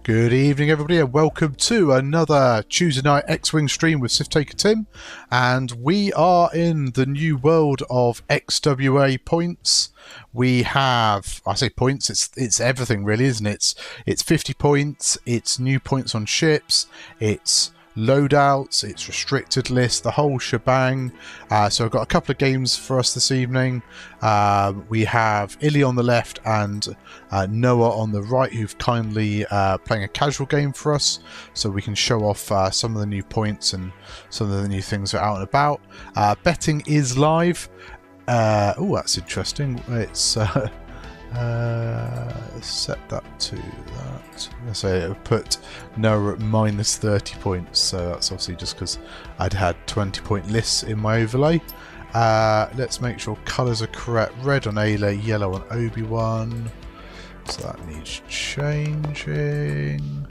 Good evening, everybody, and welcome to another Tuesday night X-Wing stream with Sith Taker Tim. And we are in the new world of XWA points. We have, I say points, it's everything really, isn't it? It's 50 points, it's new points on ships, it's loadouts, it's restricted lists, the whole shebang. So I've got a couple of games for us this evening. We have Illy on the left and Noah on the right, who've kindly playing a casual game for us, so we can show off some of the new points and some of the new things that are out and about. Betting is live. Oh, that's interesting. It's set that to that. So it'll put Noah at minus 30 points. So that's obviously just because I'd had 20-point lists in my overlay. Let's make sure colours are correct. Red on Ayla, yellow on Obi-Wan. So that needs changing.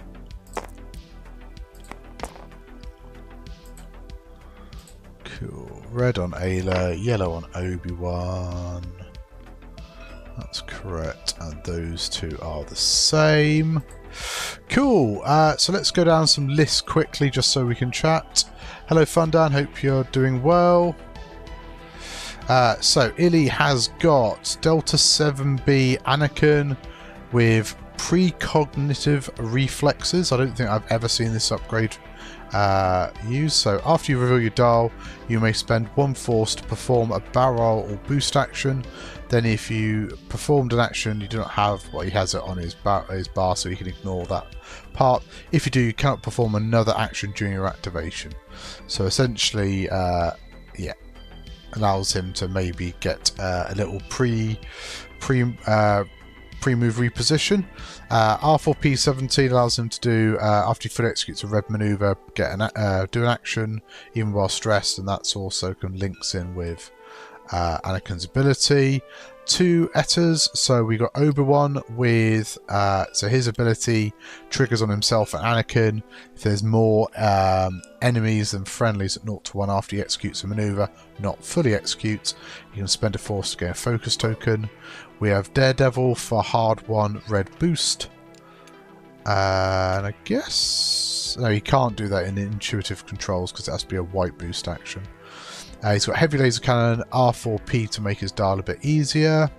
Cool. Red on Ayla, yellow on Obi-Wan. That's correct, and those two are the same. Cool. So let's go down some lists quickly just so we can chat. Hello Fundan, hope you're doing well. So Illy has got Delta 7B Anakin with precognitive reflexes. I don't think I've ever seen this upgrade used. So after you reveal your dial, you may spend one force to perform a barrel or boost action. Then if you performed an action, you do not have, well, he has it on his bar, so you can ignore that part. If you do, you cannot perform another action during your activation. So essentially, yeah, allows him to maybe get a little pre-move reposition. R4P17 allows him to do, after he fully executes a red maneuver, get do an action even while stressed, and that's also links in with Anakin's ability. Two Etters, so we got Obi-Wan with so his ability triggers on himself and Anakin if there's more enemies than friendlies at 0 to 1 after he executes a maneuver, not fully executes. You can spend a force to gain a focus token. We have Daredevil for hard 1 red boost. And I guess no, you can't do that in intuitive controls because it has to be a white boost action. He's got Heavy Laser Cannon, R4P to make his dial a bit easier.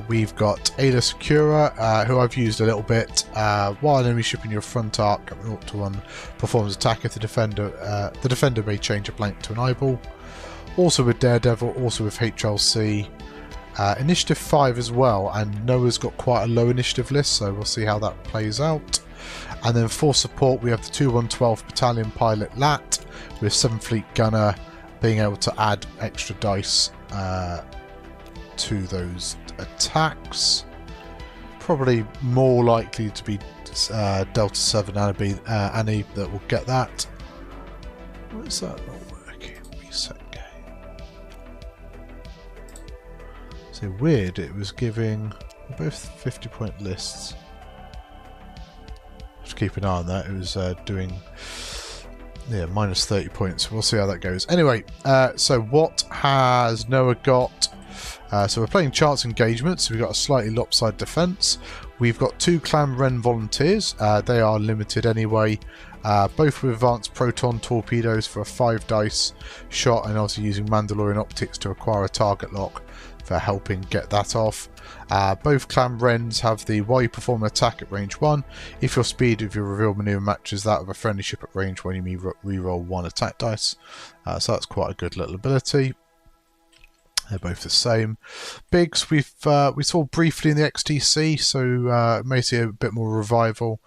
We've got Ayla Secura, who I've used a little bit. While an enemy ship in your front arc at 0 to 1 performs attack if the defender may change a blank to an eyeball. Also with Daredevil, also with HLC. Initiative 5 as well, and Noah's got quite a low initiative list, so we'll see how that plays out. And then for support, we have the 2112 Battalion Pilot Lat with 7th Fleet Gunner being able to add extra dice to those attacks. Probably more likely to be Delta 7 Annie that will get that. Why is that not working? Reset game. So weird, it was giving both 50-point lists. Just keep an eye on that. It was doing minus 30 points. We'll see how that goes. Anyway, so what has Noah got? So we're playing chance engagement, so we've got a slightly lopsided defense. We've got 2 Clan Ren volunteers. They are limited anyway. Both with advanced proton torpedoes for a 5 dice shot, and obviously using Mandalorian optics to acquire a target lock for helping get that off. Both Clan Wrens have the while you perform an attack at range 1, if your speed of your reveal maneuver matches that of a friendly ship at range 1, you may reroll 1 attack dice. So that's quite a good little ability. They're both the same. Biggs, we saw briefly in the XTC, so may see a bit more revival.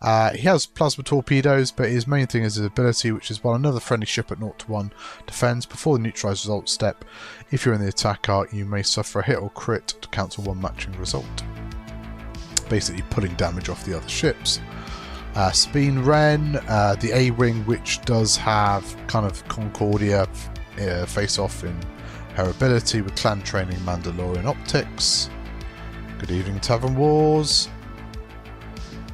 He has plasma torpedoes, but his main thing is his ability, which is while another friendly ship at 0 to 1 defends before the neutralise result step, if you're in the attack arc, you may suffer a hit or crit to cancel 1 matching result. Basically pulling damage off the other ships. Sabine Wren, the A-Wing, which does have kind of Concordia face-off in her ability with clan training Mandalorian optics. Good evening, Tavern Wars.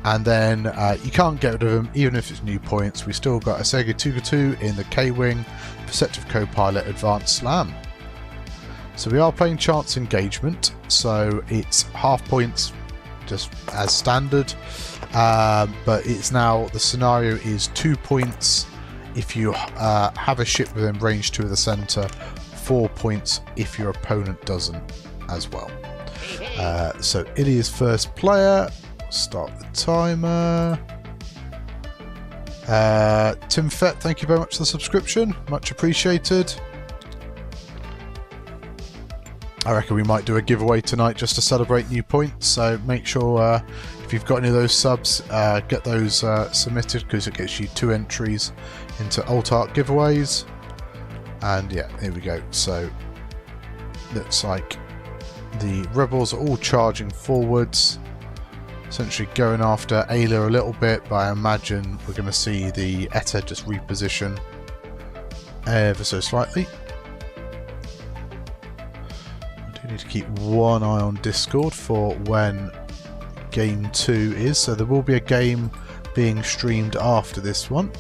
And then you can't get rid of them even if it's new points. We still got Asegi Tugatu in the K-Wing, Perceptive Co-Pilot Advanced Slam. So we are playing chance engagement, so it's half points just as standard. But it's now, the scenario is 2 points if you have a ship within range 2 of the centre, 4 points if your opponent doesn't as well. So Illy is first player. Start the timer. Tim Fett, thank you very much for the subscription, much appreciated. I reckon we might do a giveaway tonight just to celebrate new points, so make sure if you've got any of those subs, get those submitted, because it gets you 2 entries into Alt Art giveaways. And yeah, here we go. So looks like the rebels are all charging forwards, essentially going after Ayla a little bit, but I imagine we're going to see the Etta just reposition ever so slightly. Need to keep one eye on Discord for when game 2 is, so there will be a game being streamed after this one,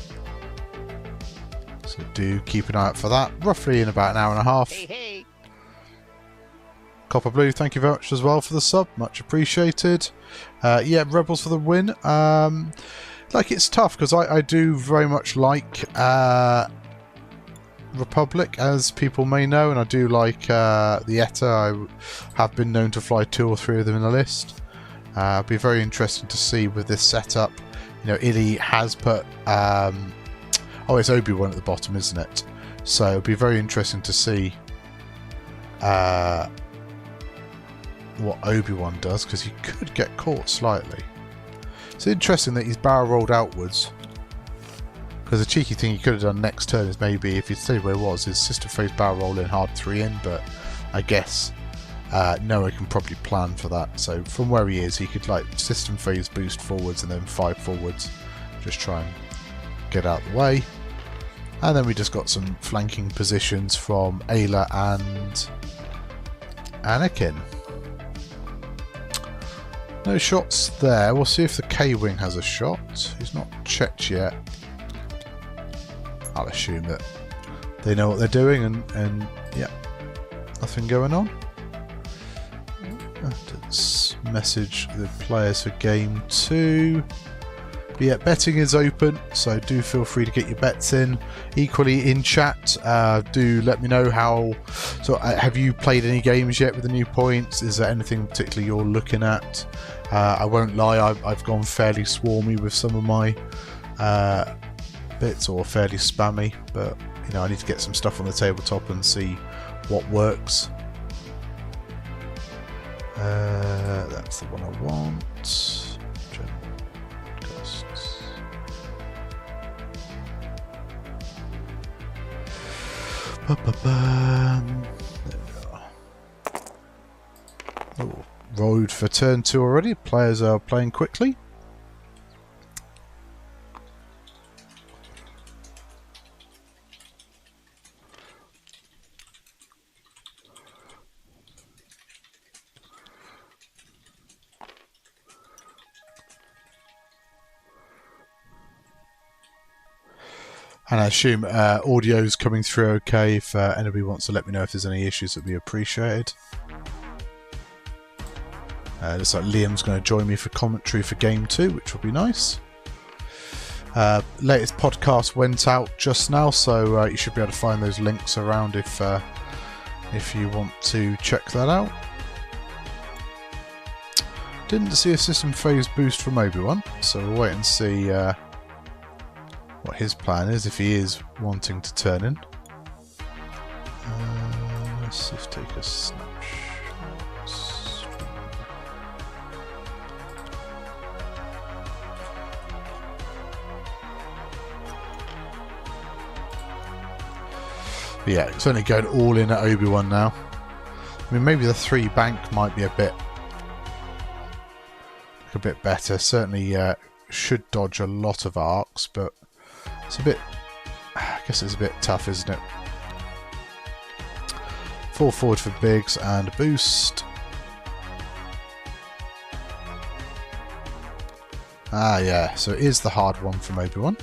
so do keep an eye out for that, roughly in about an hour and a half. Hey. Copper Blue, thank you very much as well for the sub, much appreciated. Yeah, Rebels for the win. Like, it's tough because I do very much like Republic, as people may know, and I do like the Etta. I have been known to fly 2 or 3 of them in the list. It'll be very interesting to see with this setup. You know, Illy has put oh, it's Obi-Wan at the bottom, isn't it? So it'll be very interesting to see what Obi-Wan does, because he could get caught slightly. It's interesting that he's barrel rolled outwards, because the cheeky thing he could have done next turn is maybe, if he'd stayed where he was, his system phase barrel roll in, hard 3 in, but I guess Noah can probably plan for that. So from where he is, he could like system phase boost forwards and then 5 forwards, just try and get out of the way. And then we just got some flanking positions from Ayla and Anakin. No shots there. We'll see if the K-Wing has a shot. He's not checked yet. I'll assume that they know what they're doing, and yeah, nothing going on. Let's message the players for game 2. But yeah, betting is open, so do feel free to get your bets in. Equally in chat, do let me know how. So, have you played any games yet with the new points? Is there anything particularly you're looking at? I won't lie, I've gone fairly swarmy with some of my bits, or fairly spammy, but you know, I need to get some stuff on the tabletop and see what works. That's the one I want. Costs. There we are. Oh, road for turn 2 already. Players are playing quickly. And I assume audio's coming through okay. If anybody wants to let me know if there's any issues, it'd be appreciated. Looks like Liam's going to join me for commentary for game 2, which will be nice. Latest podcast went out just now, so you should be able to find those links around if you want to check that out. Didn't see a system phase boost from Obi-Wan, so we'll wait and see what his plan is, if he is wanting to turn in. Let's just take a snapshot. But yeah, it's only going all in at Obi-Wan now. I mean, maybe the 3 bank might be a bit better. Certainly should dodge a lot of arcs, but it's a bit, I guess it's a bit tough, isn't it? 4 forward for Biggs and a boost. Ah, yeah, so it is the hard one from Obi-Wan.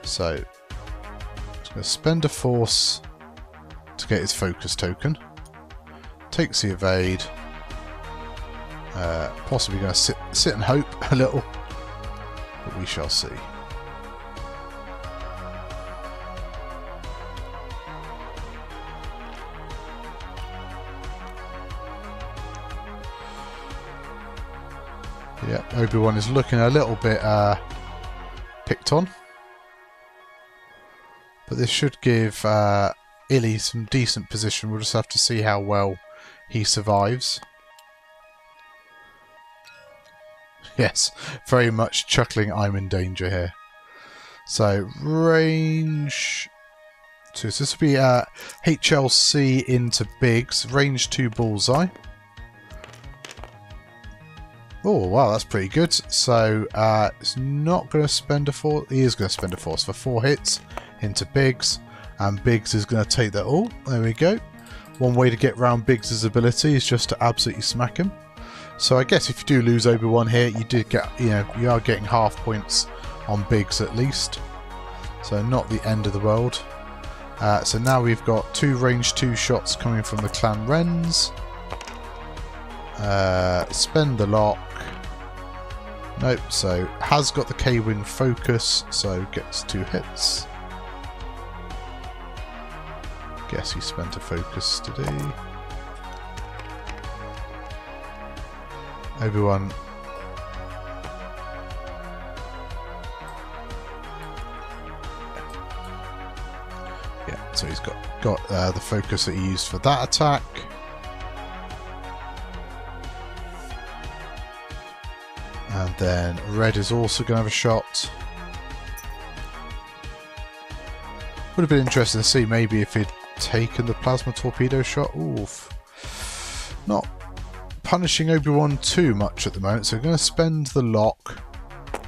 So, he's going to spend a force to get his focus token. takes the evade. Possibly going to sit and hope a little, but we shall see. Yeah, Obi-Wan is looking a little bit picked on. But this should give Illy some decent position. We'll just have to see how well he survives. Yes, very much chuckling I'm in danger here. So, range 2. So this will be HLC into Biggs. Range 2 bullseye. Oh, wow, that's pretty good. So, it's not going to spend a force. He is going to spend a force for 4 hits into Biggs. And Biggs is going to take that all. There we go. One way to get around Biggs' ability is just to absolutely smack him. So I guess if you do lose Obi-Wan here, you did get, you are getting half points on Biggs at least. So not the end of the world. So now we've got 2 range 2 shots coming from the Clan Wrens. Spend the lock. Nope, so has got the K-Wing focus, so gets 2 hits. Guess he spent a focus today. Obi-Wan. Yeah, so he's got the focus that he used for that attack. And then Red is also going to have a shot. Would have been interesting to see maybe if he'd taken the plasma torpedo shot. Oof. Not punishing Obi-Wan too much at the moment, so we're going to spend the lock,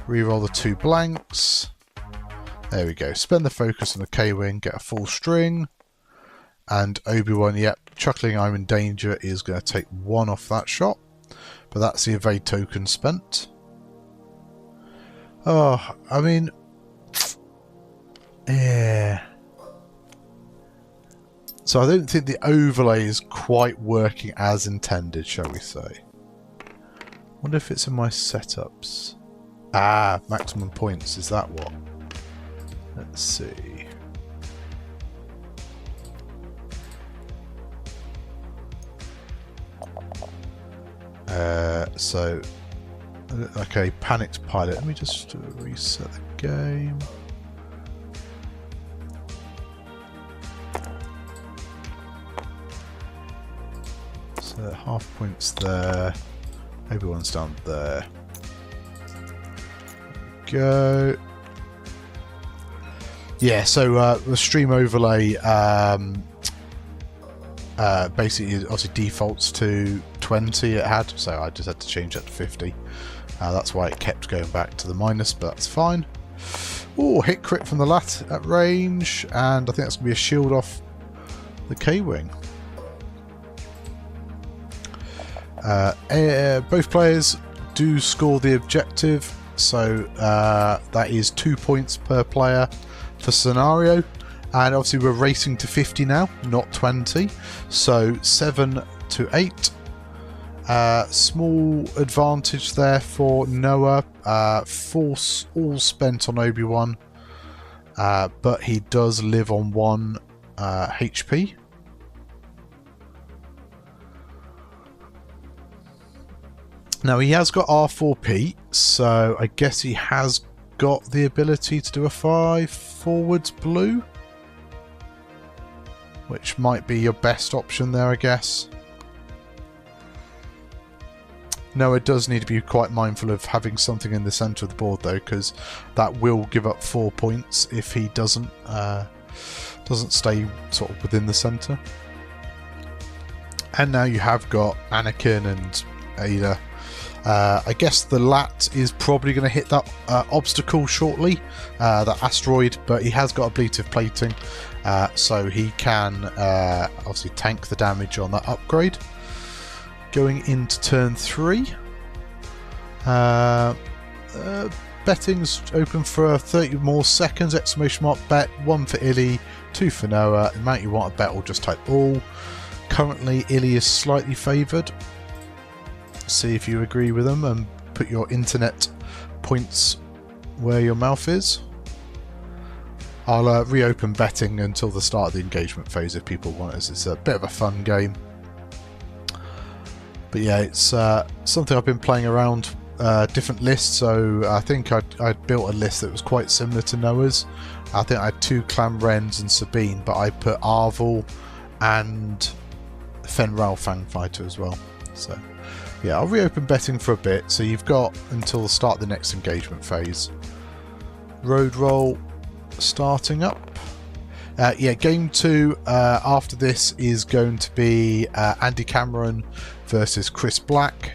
reroll the 2 blanks. There we go. Spend the focus on the K-Wing, get a full string, and Obi-Wan, yep, chuckling I'm in danger, is going to take 1 off that shot, but that's the evade token spent. Oh, I mean, yeah. So I don't think the overlay is quite working as intended, shall we say. Wonder if it's in my setups. Ah, maximum points, is that what? Let's see. So, okay, panicked pilot. Let me just reset the game. So half points there. Obi-Wan's down there. Go. Yeah, so the stream overlay basically obviously defaults to 20 it had, so I just had to change that to 50. That's why it kept going back to the minus, but that's fine. Oh, hit crit from the lat at range, and I think that's going to be a shield off the K-Wing. Both players do score the objective, so that is 2 points per player for scenario, and obviously we're racing to 50 now, not 20, so 7 to 8. Small advantage there for Noah. Force all spent on Obi-Wan, but he does live on 1 HP. Now he has got R4P, so I guess he has got the ability to do a 5 forwards blue, which might be your best option there, I guess. Noah does need to be quite mindful of having something in the centre of the board though, because that will give up 4 points if he doesn't stay sort of within the centre. And now you have got Anakin and Ada. I guess the Lat is probably going to hit that obstacle shortly, that asteroid, but he has got ablative plating, so he can obviously tank the damage on that upgrade. Going into turn 3, betting's open for 30 more seconds, exclamation mark bet, 1 for Illy, 2 for Noah. The amount you want to bet, or just type all. Currently, Illy is slightly favoured. See if you agree with them and put your internet points where your mouth is. I'll reopen betting until the start of the engagement phase if people want it. It's a bit of a fun game. But yeah, it's something I've been playing around, different lists. So I think I'd built a list that was quite similar to Noah's. I think I had 2 Clan Wrens and Sabine, but I put Arvel and Fenral Fangfighter as well. So yeah, I'll reopen betting for a bit. So you've got until the start of the next engagement phase. Road roll starting up. Yeah, game 2 after this is going to be Andy Cameron versus Chris Black.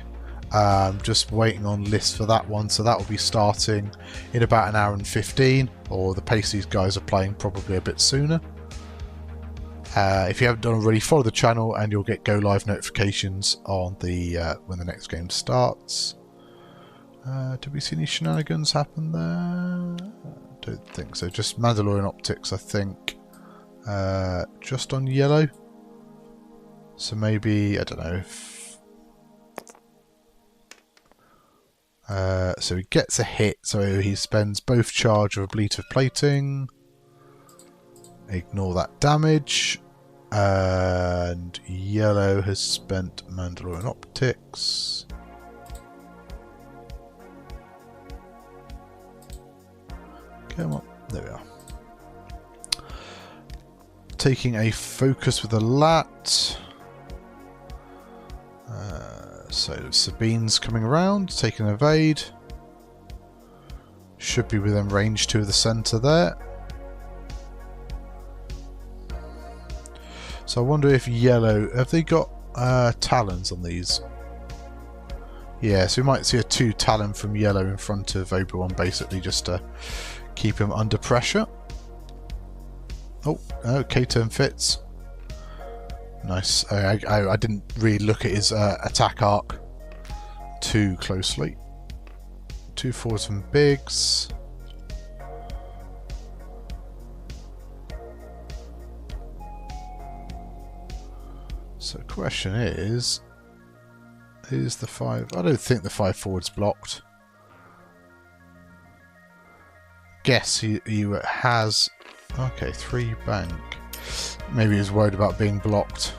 Just waiting on lists for that one, so that will be starting in about an hour and 15, or the pace these guys are playing probably a bit sooner. If you haven't done already, follow the channel and you'll get go live notifications on the when the next game starts. Did we see any shenanigans happen there? Don't think so. Just Mandalorian optics, I think. Just on yellow. So maybe, I don't know if... so he gets a hit, so he spends both charge of ablative plating. Ignore that damage. And yellow has spent Mandalorian optics. Come on, there we are. Taking a focus with a lat. So Sabine's coming around, taking an evade. Should be within range to the centre there. So I wonder if yellow, have they got talons on these? Yeah, so we might see a 2 talon from yellow in front of Obi-Wan, basically just to keep him under pressure. Oh, K-turn fits. Nice. I didn't really look at his attack arc too closely. 2 forwards from Biggs. So the question is the 5... I don't think the 5 forward's blocked. Guess he has... Okay, 3 bank. Maybe he's worried about being blocked.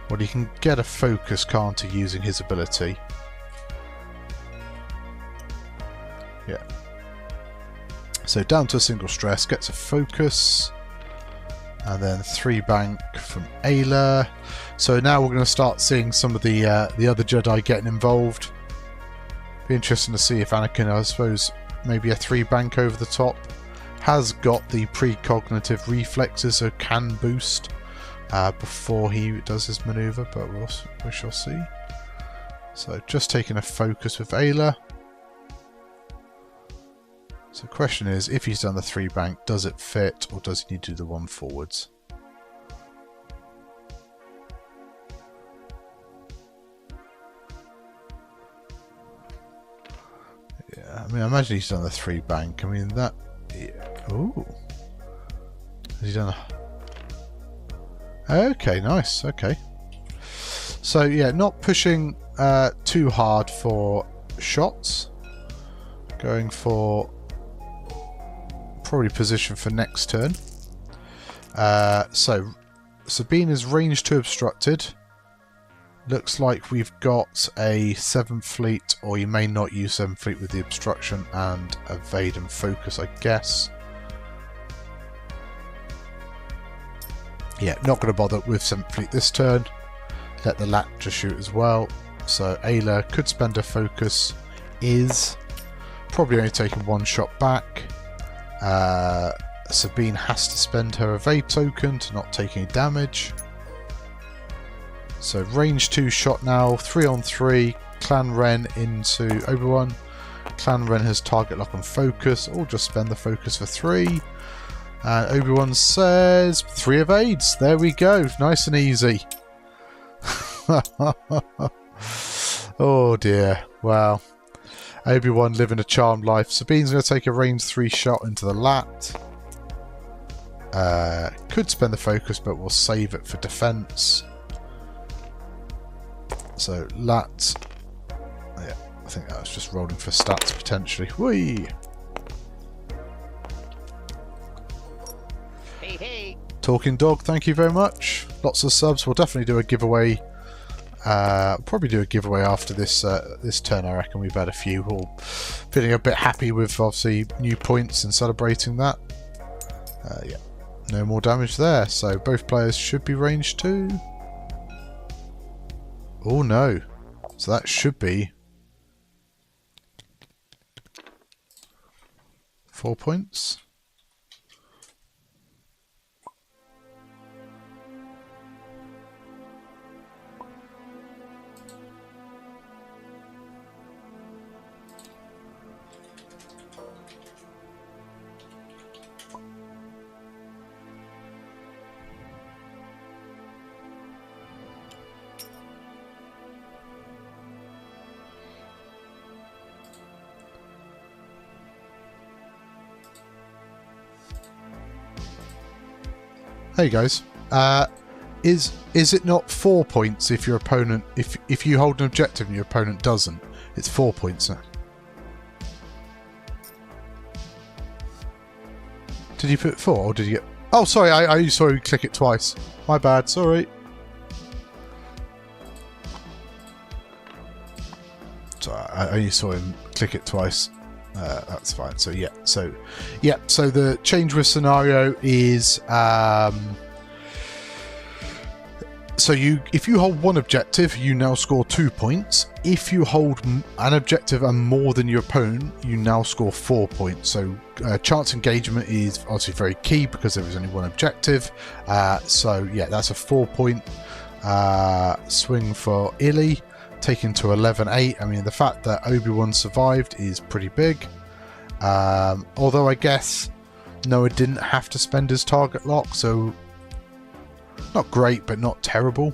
Well, he can get a focus, can't he, using his ability? Yeah. So down to a single stress, gets a focus. And then 3 bank from Ayla. So now we're going to start seeing some of the other Jedi getting involved. Be interesting to see if Anakin, I suppose, maybe a 3 bank over the top. Has got the precognitive reflexes, so can boost before he does his manoeuvre, but we shall see. So just taking a focus with Ayla. So the question is, if he's done the 3 bank, does it fit, or does he need to do the 1 forwards? Yeah, I mean, I imagine he's done the 3 bank. I mean, that... Yeah. Ooh. Has he done a... Okay, nice. Okay. So, yeah, not pushing too hard for shots. Going for... probably position for next turn. So Sabine is range 2 obstructed. Looks like we've got a 7th fleet, or you may not use 7th fleet with the obstruction and evade and focus, I guess. Yeah, not going to bother with 7th fleet this turn. Let the lat just shoot as well. So Ayla could spend a focus. Is probably only taking 1 shot back. Sabine has to spend her evade token to not take any damage. So range 2 shot now, 3 on 3. Clan Wren into Obi-Wan. Clan Wren has target lock and focus, or just spend the focus for 3. And Obi-Wan says 3 evades. There we go, nice and easy. Oh dear, wow. Obi-Wan living a charmed life. Sabine's going to take a range 3 shot into the lat. Could spend the focus, but we'll save it for defense. So Lat, yeah, I think that was just rolling for stats potentially. Whee! Hey, hey. Talking Dog, thank you very much. Lots of subs. We'll definitely do a giveaway. Probably do a giveaway after this this turn. I reckon we've had a few. All feeling a bit happy with obviously new points and celebrating that. Yeah, no more damage there. So both players should be range 2. Oh no! So that should be 4 points. Hey guys, is it not 4 points if your opponent if you hold an objective and your opponent doesn't? It's 4 points now. Did you put 4 or did you get? Oh, sorry, I saw you click it twice. My bad. Sorry. So I only saw him click it twice. That's fine. So yeah. So the change with scenario is so if you hold one objective, you now score 2 points. If you hold an objective and more than your opponent, you now score 4 points. So chance engagement is obviously very key because there is only one objective. So yeah, that's a 4-point swing for Illy, taken to 11-8. I mean, the fact that Obi-Wan survived is pretty big. Although I guess Noah didn't have to spend his target lock, so not great, but not terrible.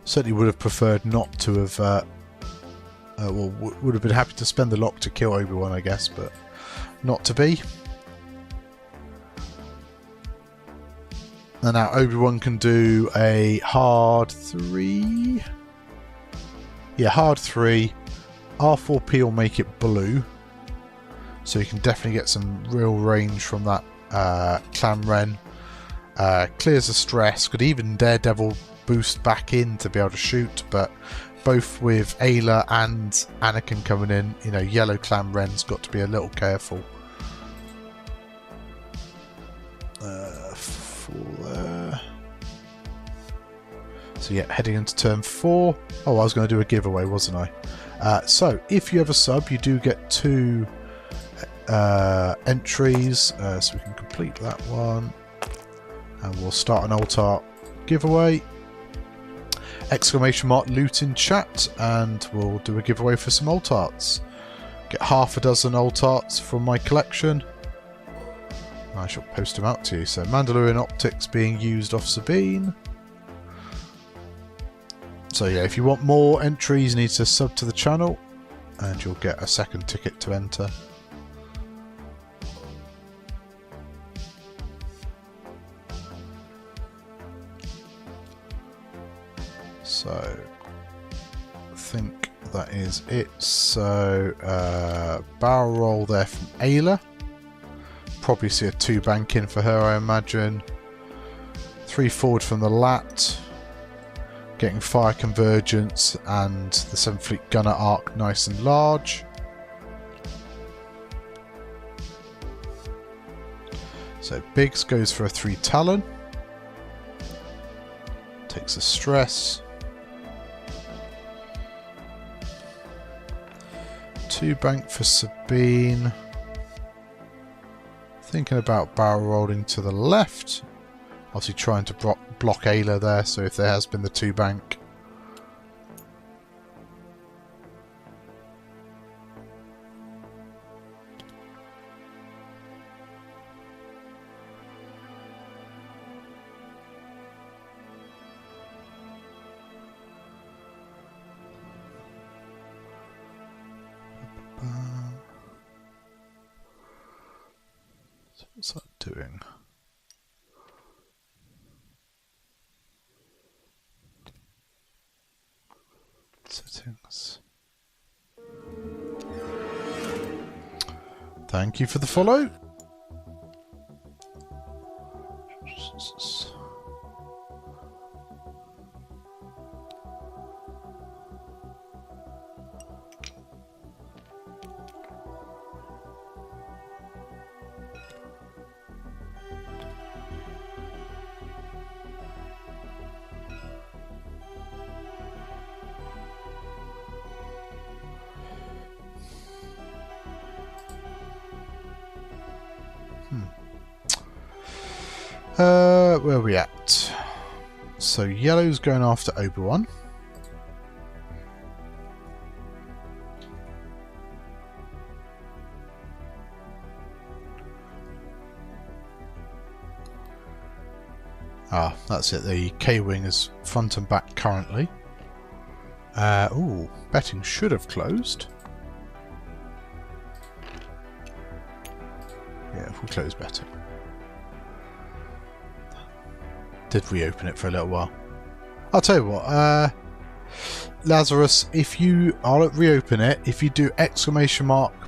Certainly would have preferred not to have. Well, would have been happy to spend the lock to kill Obi-Wan, I guess, but not to be. And now Obi-Wan can do a hard 3. Yeah, hard 3. R4P will make it blue. So you can definitely get some real range from that Clan Ren. Clears the stress. Could even Daredevil boost back in to be able to shoot. But both with Ayla and Anakin coming in, you know, yellow Clan Ren's got to be a little careful. So yeah, heading into turn 4. Oh, I was going to do a giveaway, wasn't I? So if you have a sub, you do get 2 entries. So we can complete that one, and we'll start an alt art giveaway. Exclamation mark loot in chat, and we'll do a giveaway for some alt arts. Get half a dozen alt arts from my collection. I shall post them out to you. So Mandalorian optics being used off Sabine. So yeah, if you want more entries, you need to sub to the channel, and you'll get a second ticket to enter. So I think that is it. So barrel roll there from Ayla. Probably see a 2 bank in for her, I imagine. 3 forward from the Lat. Getting fire convergence and the 7th Fleet gunner arc nice and large. So Biggs goes for a 3 Talon. Takes a stress. 2 bank for Sabine. Thinking about barrel rolling to the left. Obviously trying to block Ayla there, so if there has been the 2 bank. Settings. Thank you for the follow. Where are we at? So yellow's going after Obi-Wan. Ah, that's it. The K-Wing is front and back currently. Ooh, betting should have closed. Yeah, if we close betting. Did reopen it for a little while. I'll tell you what, Lazarus, if you, I'll reopen it. If you do !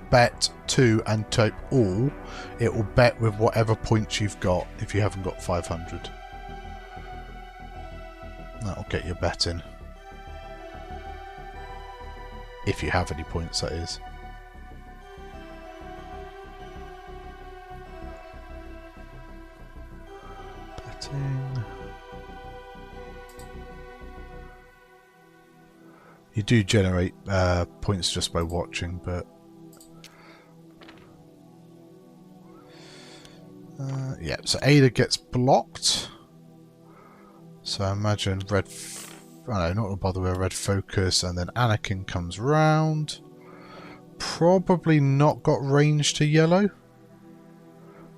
bet 2 and type all, it will bet with whatever points you've got if you haven't got 500. That'll get your bet in. If you have any points, that is. Betting. You do generate points just by watching, but yeah. So Ada gets blocked. So I imagine red. I don't know, not to bother with a red focus, and then Anakin comes round. Probably not got range to yellow,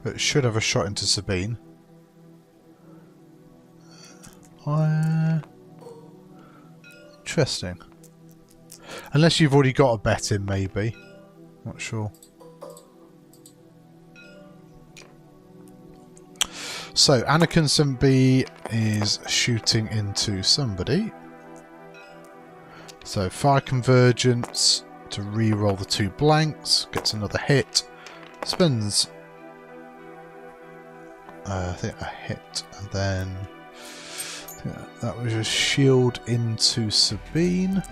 but should have a shot into Sabine. Interesting. Unless you've already got a bet in, maybe. Not sure. So, Anakin 7B is shooting into somebody. So, fire convergence to re-roll the 2 blanks. Gets another hit. Spends, I think, a hit. And then that was a shield into Sabine.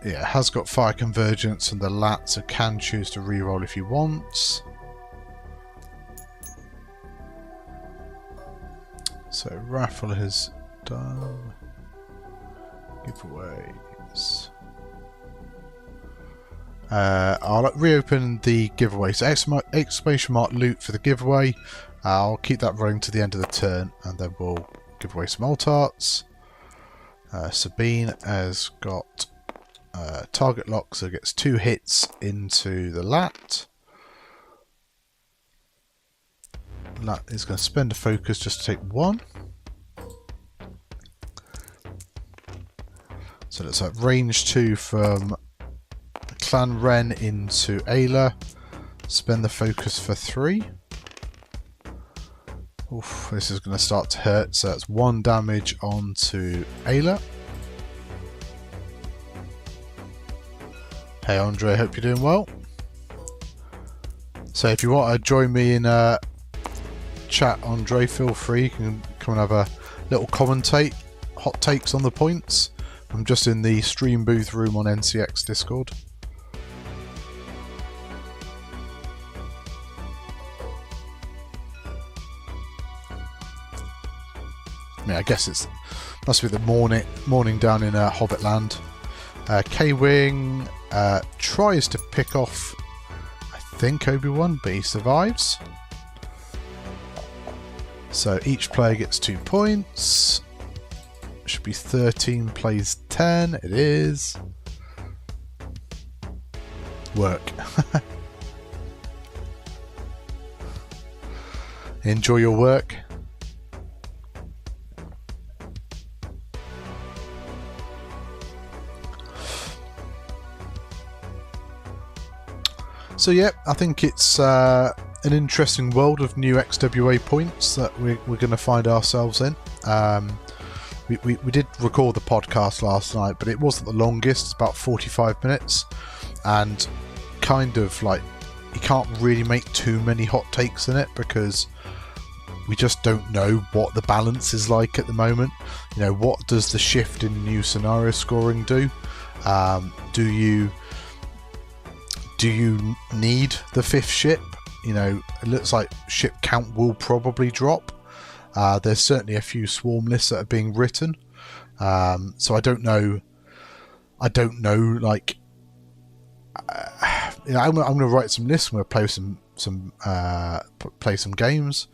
Yeah, has got fire convergence and the lat, so can choose to reroll if he wants. So raffle is done. Giveaways. I'll reopen the giveaway. So exclamation mark loot for the giveaway. I'll keep that running to the end of the turn, and then we'll give away some alt arts. Sabine has got target lock, so gets 2 hits into the lat. Lat is going to spend a focus just to take 1. So that's like range 2 from Clan Ren into Ayla. Spend the focus for 3. Oof, this is going to start to hurt, so that's 1 damage onto Ayla. Hey Andre, hope you're doing well. So if you want to join me in chat, Andre, feel free. You can come and have a little commentate, hot takes on the points. I'm just in the stream booth room on NCX Discord. Yeah, I guess it's must be the morning down in Hobbitland. K-Wing tries to pick off, I think, Obi-Wan, but he survives. So each player gets 2 points. Should be 13 plays 10. It is. Work. Enjoy your work. So yeah, I think it's an interesting world of new XWA points that we're going to find ourselves in. We did record the podcast last night, but it wasn't the longest. It's about 45 minutes, and kind of like you can't really make too many hot takes in it because we just don't know what the balance is like at the moment. You know, what does the shift in new scenario scoring do? Do you need the 5th ship? You know, it looks like ship count will probably drop. There's certainly a few swarm lists that are being written. So I don't know. Like, you know, I'm going to write some lists. I'm going to play some games,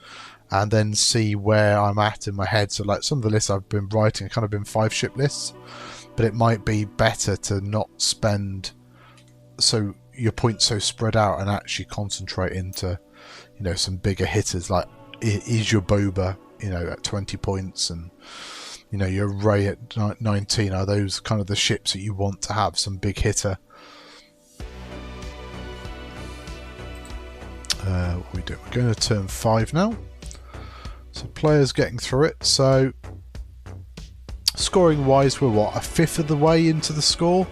and then see where I'm at in my head. So like some of the lists I've been writing have kind of been 5-ship lists, but it might be better to not spend your points so spread out and actually concentrate into, you know, some bigger hitters. Like, is your Boba, you know, at 20 points, and you know, your Ray at 19? Are those kind of the ships that you want to have some big hitter? What are we doing? We're going to turn 5 now. So players getting through it. So scoring wise, we're what, 1/5 of the way into the score,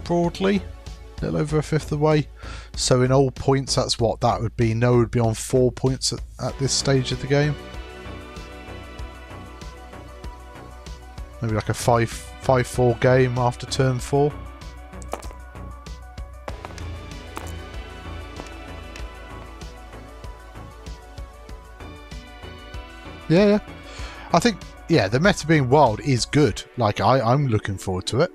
broadly. A little over 1/5 of the way. So in all points, that's what that would be. Noah would be on 4 points at this stage of the game. Maybe like a 5-4 game after turn 4. Yeah. I think, yeah, the meta being wild is good. Like, I'm looking forward to it.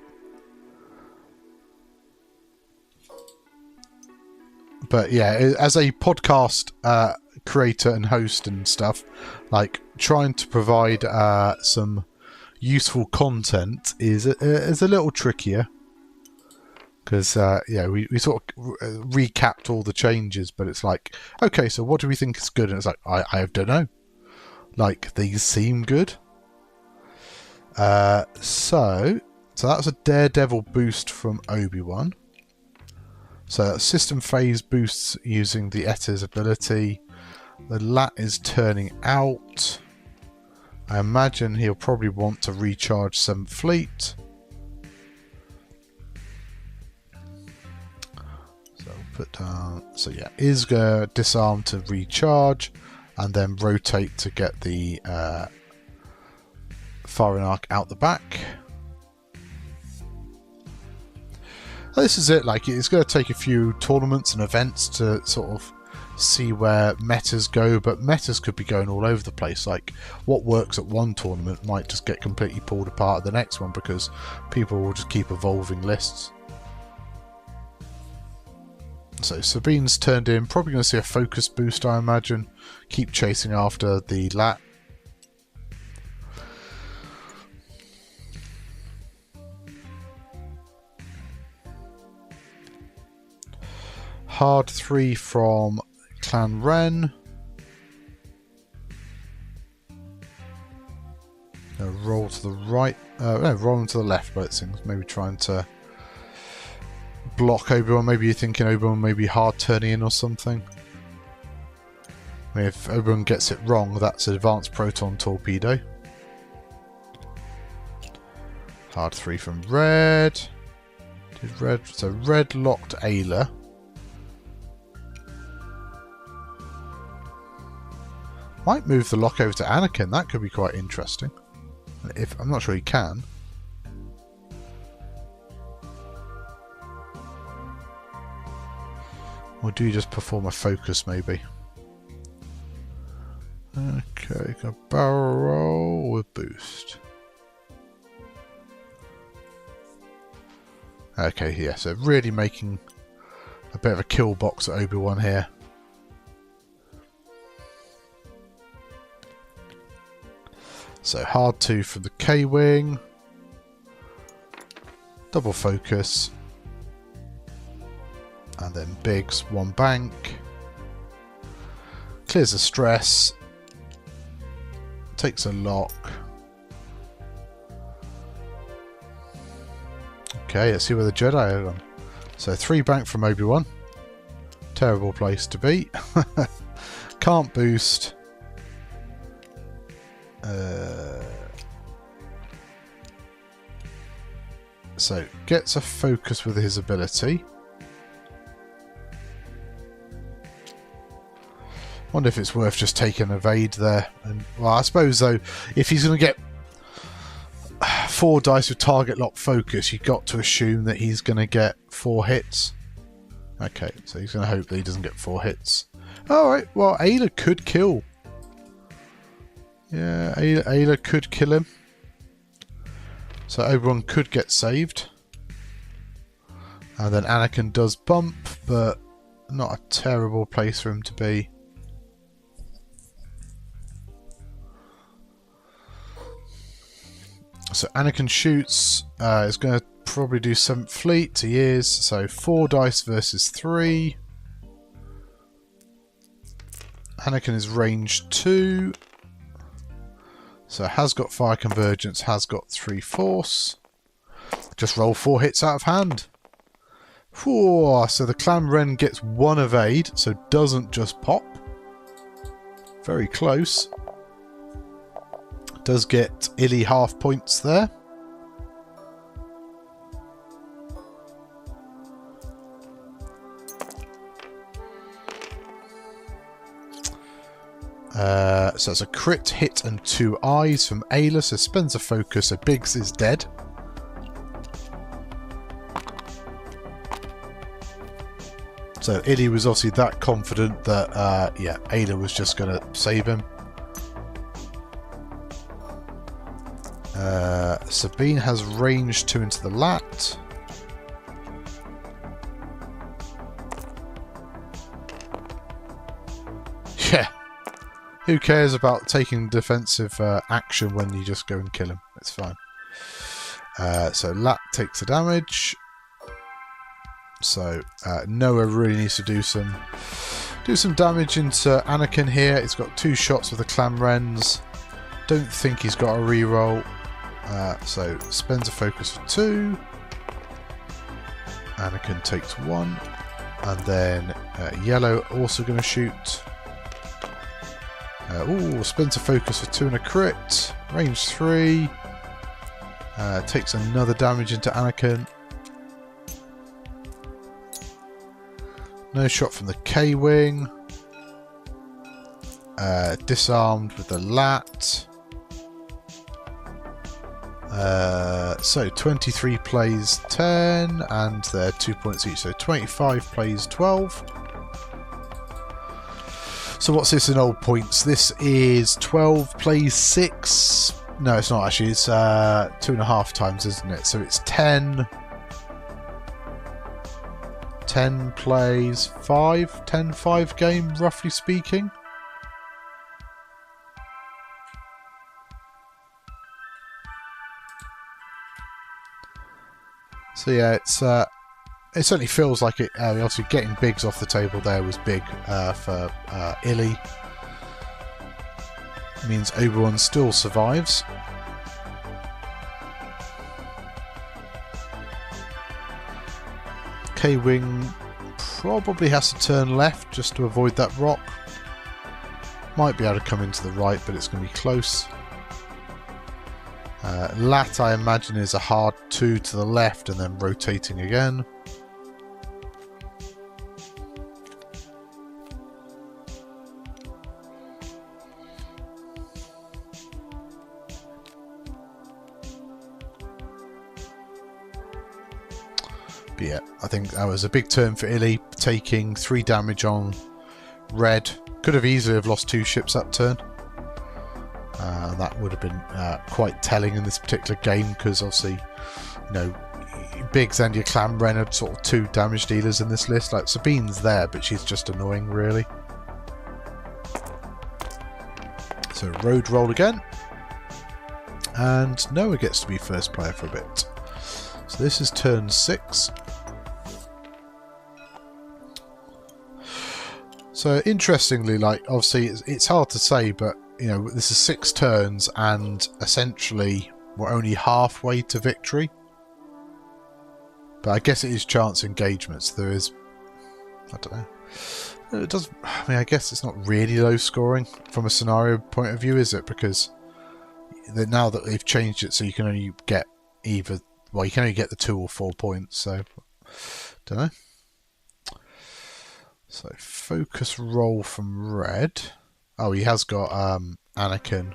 But yeah, as a podcast creator and host and stuff, like, trying to provide some useful content is a little trickier. Because, yeah, we sort of recapped all the changes, but it's like, okay, so what do we think is good? And it's like, I don't know. Like, these seem good. So that was a Daredevil boost from Obi-Wan. So that system phase boosts using the Etter's ability. The Lat is turning out. I imagine he'll probably want to recharge 7th Fleet. So we'll put down. So yeah, is going to disarm to recharge, and then rotate to get the firing arc out the back. This is it. Like, it's going to take a few tournaments and events to sort of see where metas go, but metas could be going all over the place. Like, what works at one tournament might just get completely pulled apart at the next one because people will just keep evolving lists. So Sabine's turned in, probably going to see a focus boost, I imagine. Keep chasing after the Lat. Hard 3 from Clan Ren. Roll to the right. No, rolling to the left, but it seems maybe trying to block Obi-Wan. Maybe you're thinking Obi-Wan maybe hard turning in or something. I mean, if Obi-Wan gets it wrong, that's advanced proton torpedo. Hard 3 from Red. So Red locked Ayla. Might move the lock over to Anakin. That could be quite interesting. If I'm not sure he can. Or do you just perform a focus, maybe? Okay, got a barrel roll with boost. Okay, yeah, so really making a bit of a kill box at Obi-Wan here. So hard 2 from the K-Wing. Double focus. And then Biggs, 1 bank. Clears the stress. takes a lock. Okay, let's see where the Jedi are gone. So 3 bank from Obi-Wan. Terrible place to be. Can't boost. So gets a focus with his ability. Wonder if it's worth just taking evade there. And well, I suppose though, if he's going to get 4 dice with target lock focus, you've got to assume that he's going to get 4 hits. Okay, so he's going to hope that he doesn't get 4 hits. Alright, well, Ayla could kill. Yeah, Ayla could kill him. So Obi-Wan could get saved. And then Anakin does bump, but not a terrible place for him to be. So Anakin shoots, is going to probably do 7th Fleet, he is, so 4 dice versus 3. Anakin is range 2, so has got fire convergence, has got 3 force. Just roll 4 hits out of hand. Whew, so the Clan Wren gets 1 evade, so doesn't just pop. Very close. Does get Illy half points there. So it's a crit hit and 2 eyes from Ayla, so spends a focus, so Biggs is dead. So Illy was obviously that confident that, yeah, Ayla was just going to save him. Sabine has range 2 into the lat. Yeah. Who cares about taking defensive action when you just go and kill him? It's fine. So lat takes the damage. So Noah really needs to do some damage into Anakin here. He's got 2 shots with the Clan Wrens. Don't think he's got a reroll. So spends a focus for 2. Anakin takes 1. And then yellow also going to shoot. Ooh, spends a focus for 2 and a crit. Range 3. Takes another damage into Anakin. No shot from the K-Wing. Disarmed with the lat. So 23 plays 10 and they're 2 points each, so 25 plays 12. So what's this in old points? This is 12 plays 6. No, it's not actually, it's 2.5 times, isn't it? So it's 10 plays 5, 10-5 game, roughly speaking. So yeah, it certainly feels like it. Obviously, getting Biggs off the table there was big for Illy. Means Obi-Wan still survives. K-Wing probably has to turn left just to avoid that rock. Might be able to come into the right, but it's going to be close. Lat, I imagine, is a hard 2 to the left and then rotating again. But yeah, I think that was a big turn for Illy, taking 3 damage on red. Could have easily have lost 2 ships that turn. That would have been quite telling in this particular game, because obviously, you know, Biggs and your Clan Wren are sort of 2 damage dealers in this list. Like, Sabine's there, but she's just annoying, really. So, road roll again. And Noah gets to be first player for a bit. So this is turn 6. So, interestingly, like, obviously, it's hard to say, but you know, this is 6 turns, and essentially we're only halfway to victory. But I guess it is chance engagements. There is, I don't know. It does. I mean, I guess it's not really low scoring from a scenario point of view, is it? Because now that they've changed it, so you can only get either. Well, you can only get the 2 or 4 points. So, don't know. So focus roll from red. Oh, he has got Anakin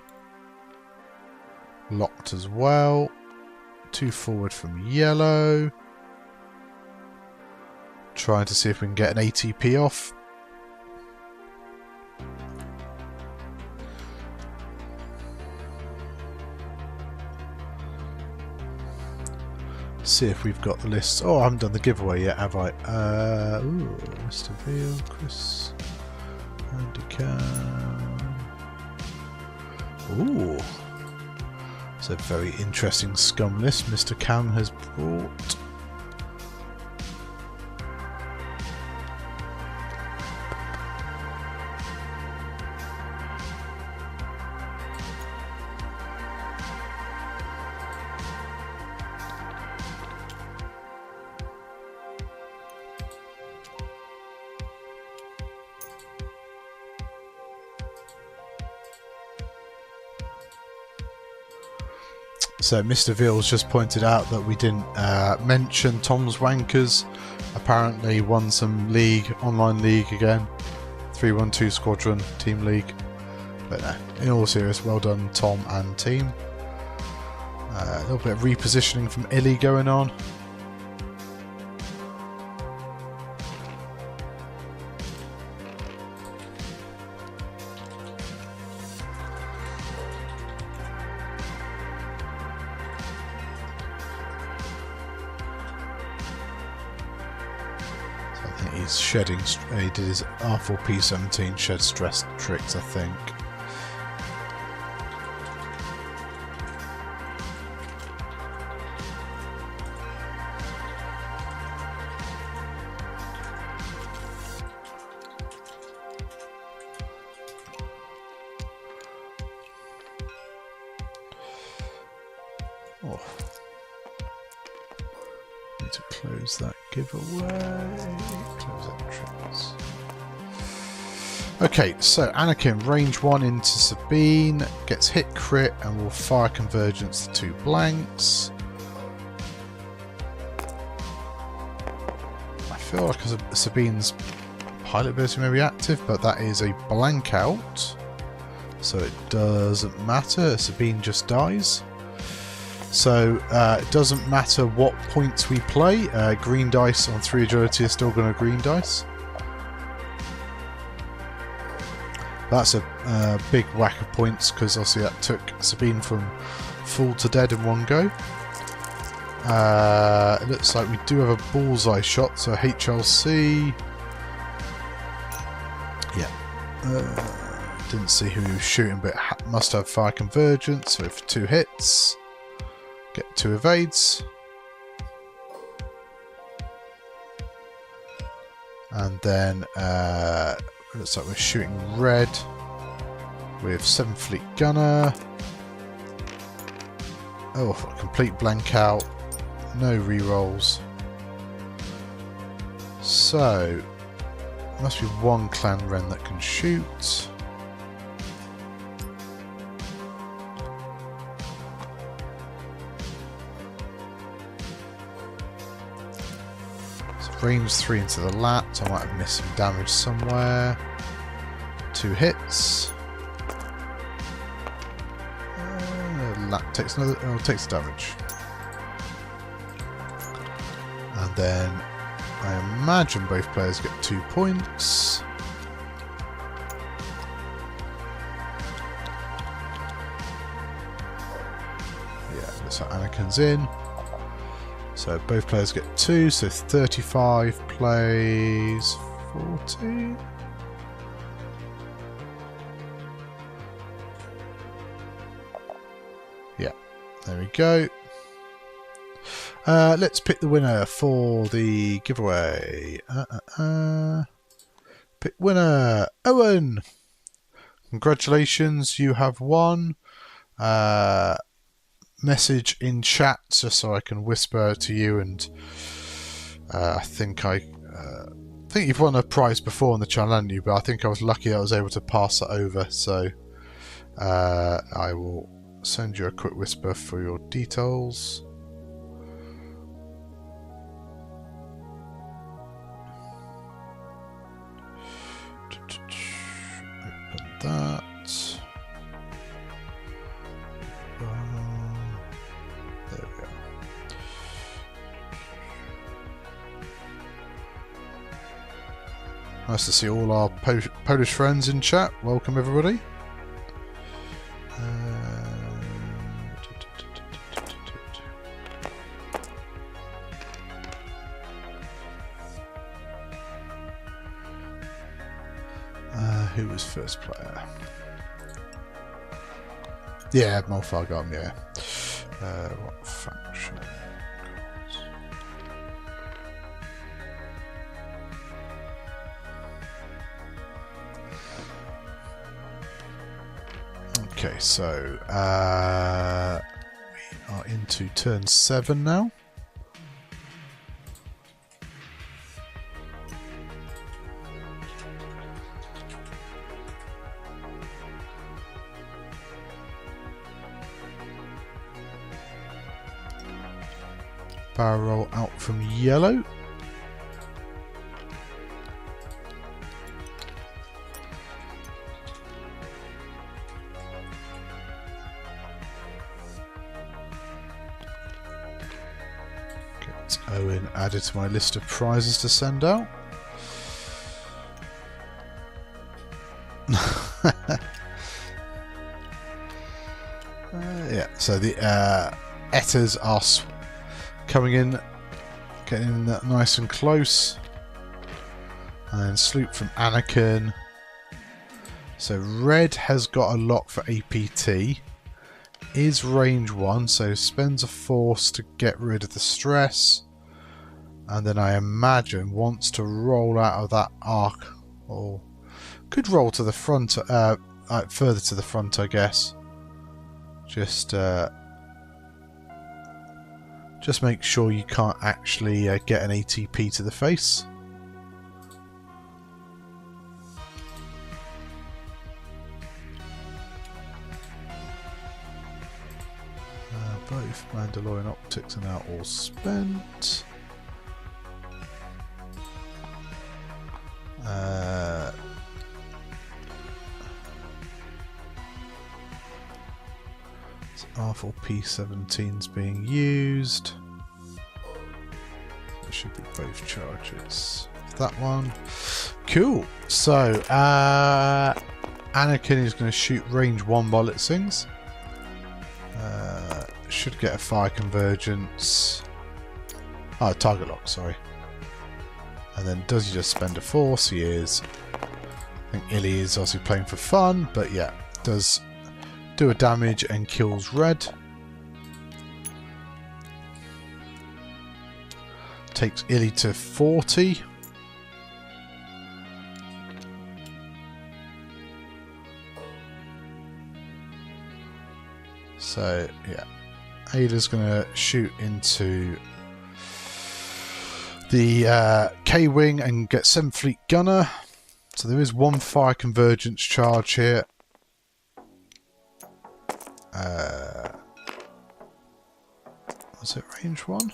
locked as well. 2 forward from yellow. Trying to see if we can get an ATP off. See if we've got the list. Oh, I haven't done the giveaway yet, have I? Ooh, Mr. Veal, Chris, Handicam. Ooh, it's a very interesting scum list Mr. Cam has brought. So Mr. Veal's just pointed out that we didn't mention Tom's Wankers. Apparently won some league, online league again. 312 Squadron Team League. But no, in all seriousness, well done Tom and team. A little bit of repositioning from Illy going on. He's shedding. He did his R4P17 shed stress tricks, I think. Oh. Need to close that giveaway. Close entrance. Okay, so Anakin range 1 into Sabine, gets hit crit and will fire convergence to 2 blanks. I feel like Sabine's pilot ability may be active, but that is a blank out, so it doesn't matter. Sabine just dies. So it doesn't matter what points we play. Green dice on 3 agility is still going to green dice. That's a big whack of points because obviously that took Sabine from full to dead in one go. It looks like we do have a bullseye shot, so HLC. Yeah. Didn't see who he was shooting, but must have fire convergence, so for 2 hits. Get 2 evades. And then looks like we're shooting red with 7th Fleet Gunner. Oh, a complete blank out. No rerolls. So, must be 1 Clan Ren that can shoot. Range 3 into the lat. I might have missed some damage somewhere. 2 hits. Lat takes another. Oh, takes damage. And then I imagine both players get 2 points. Yeah, looks like Anakin's in. So both players get 2, so 35 plays 40. Yeah, there we go. Let's pick the winner for the giveaway. Pick winner, Owen! congratulations, you have won. Message in chat just so I can whisper to you, and I think you've won a prize before on the channel, haven't you? But I think I was lucky I was able to pass it over, so I will send you a quick whisper for your details. Open that. There we go. Nice to see all our Polish friends in chat. Welcome everybody. Who was first player? Yeah, Molfargom, yeah. What faction? Okay, so we are into turn 7 now. Barrel roll out from yellow. Get Owen added to my list of prizes to send out. Yeah, so the Etters are coming in, getting in that nice and close, and then Sloop from Anakin. So red has got a lock for APT, is range 1, so spends a force to get rid of the stress, and then I imagine wants to roll out of that arc, or could roll to the front, further to the front, I guess. Just make sure you can't actually get an ATP to the face. Both Mandalorian optics are now all spent. R4P17's being used. There should be both charges. That one. Cool. So, Anakin is going to shoot range 1 Bollitzings. Should get a fire convergence. Oh, target lock, sorry. And then does he just spend a force? He is. I think Illy is also playing for fun, but yeah, does do a damage and kills red. Takes Illy to 40. So yeah, Ada's gonna shoot into the K-Wing and get 7th Fleet Gunner. So there is 1 fire convergence charge here. Was it range 1?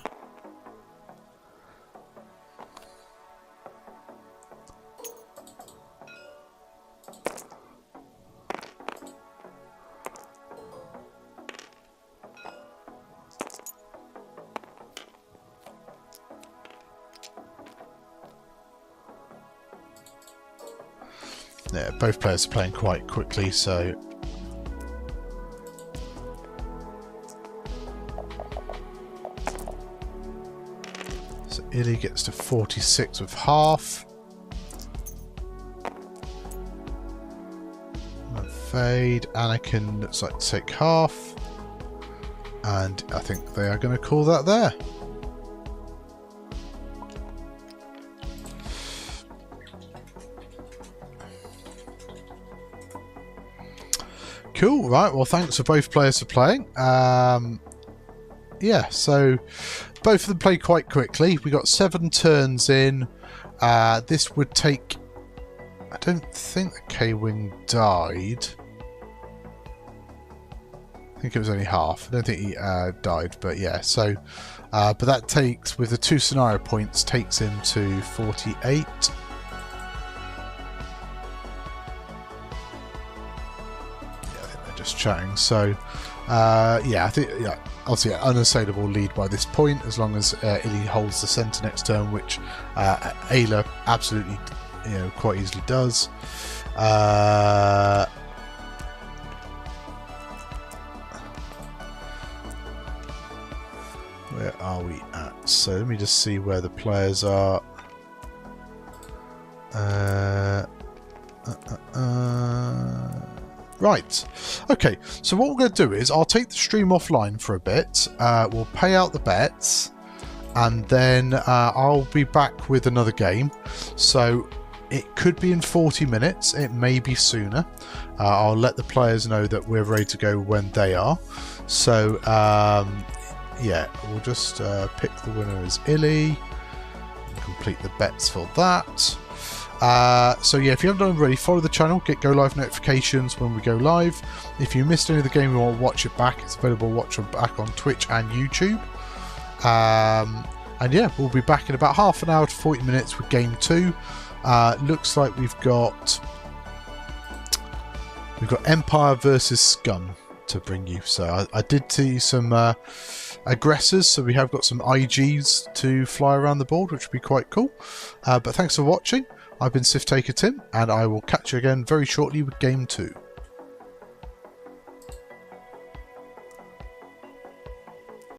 Yeah, both players are playing quite quickly, so Illy gets to 46 with half. And fade. Anakin looks like to take half. And I think they are going to call that there. Cool, right, well thanks for both players for playing. Yeah, so both of them played quite quickly. We got 7 turns in. This would take... I don't think the K-Wing died. I think it was only half. I don't think he died, but yeah, so... but that takes, with the 2 scenario points, takes him to 48. Just chatting, so yeah, I think obviously an unassailable lead by this point, as long as Illy holds the centre next turn, which Ayla absolutely, quite easily does. Where are we at? So let me just see where the players are. Right, okay, so what we're going to do is I'll take the stream offline for a bit, we'll pay out the bets, and then I'll be back with another game. So it could be in 40 minutes, it may be sooner. I'll let the players know that we're ready to go when they are. So yeah, we'll just pick the winner as Illy, complete the bets for that. So yeah, if you haven't done already, follow the channel, get go live notifications when we go live. If you missed any of the game and want to watch it back, it's available watch it back on Twitch and YouTube. And yeah, we'll be back in about half an hour to 40 minutes with game 2. Looks like we've got Empire versus Scum to bring you. So I did see some aggressors, so we have got some IGs to fly around the board, which would be quite cool. But thanks for watching. I've been Sif Taker Tim, and I will catch you again very shortly with Game 2.